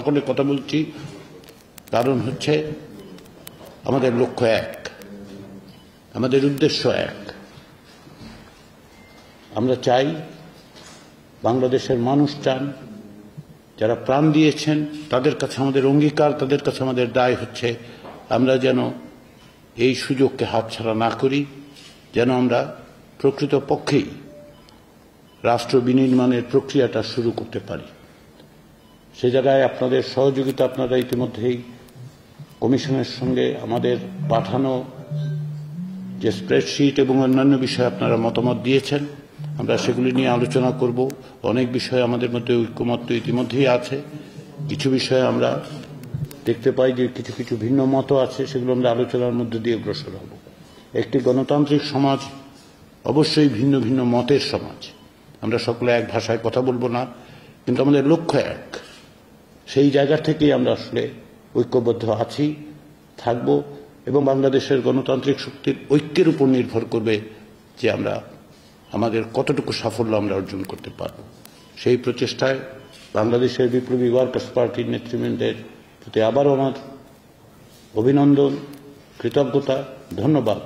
সকলের কথা বলছি, কারণ হচ্ছে আমাদের লক্ষ্য এক, আমাদের উদ্দেশ্য এক। আমরা চাই, বাংলাদেশের মানুষ চান, যারা প্রাণ দিয়েছেন তাদের কাছে আমাদের অঙ্গীকার, তাদের কাছে আমাদের দায় হচ্ছে আমরা যেন এই সুযোগকে হাতছাড়া না করি, যেন আমরা প্রকৃতপক্ষেই রাষ্ট্র বিনির্মাণের প্রক্রিয়াটা শুরু করতে পারি। সে জায়গায় আপনাদের সহযোগিতা, আপনারা ইতিমধ্যেই কমিশনের সঙ্গে আমাদের পাঠানো যে স্প্রেডশিট এবং অন্যান্য বিষয়ে আপনারা মতামত দিয়েছেন, আমরা সেগুলি নিয়ে আলোচনা করব। অনেক বিষয়ে আমাদের মধ্যে ঐক্যমত ইতিমধ্যেই আছে, কিছু বিষয়ে আমরা দেখতে পাই যে কিছু কিছু ভিন্ন মত আছে, সেগুলো আমরা আলোচনার মধ্যে দিয়ে অগ্রসর হব। একটি গণতান্ত্রিক সমাজ অবশ্যই ভিন্ন ভিন্ন মতের সমাজ, আমরা সকলে এক ভাষায় কথা বলবো না, কিন্তু আমাদের লক্ষ্য এক। সেই জায়গা থেকেই আমরা আসলে ঐক্যবদ্ধ আছি, থাকব, এবং বাংলাদেশের গণতান্ত্রিক শক্তির ঐক্যের উপর নির্ভর করবে যে আমরা আমাদের কতটুকু সাফল্য আমরা অর্জন করতে পারব। সেই প্রচেষ্টায় বাংলাদেশের বিপ্লবী ওয়ার্কার্স পার্টির নেতৃবৃন্দের প্রতি আবারও আমার অভিনন্দন, কৃতজ্ঞতা, ধন্যবাদ।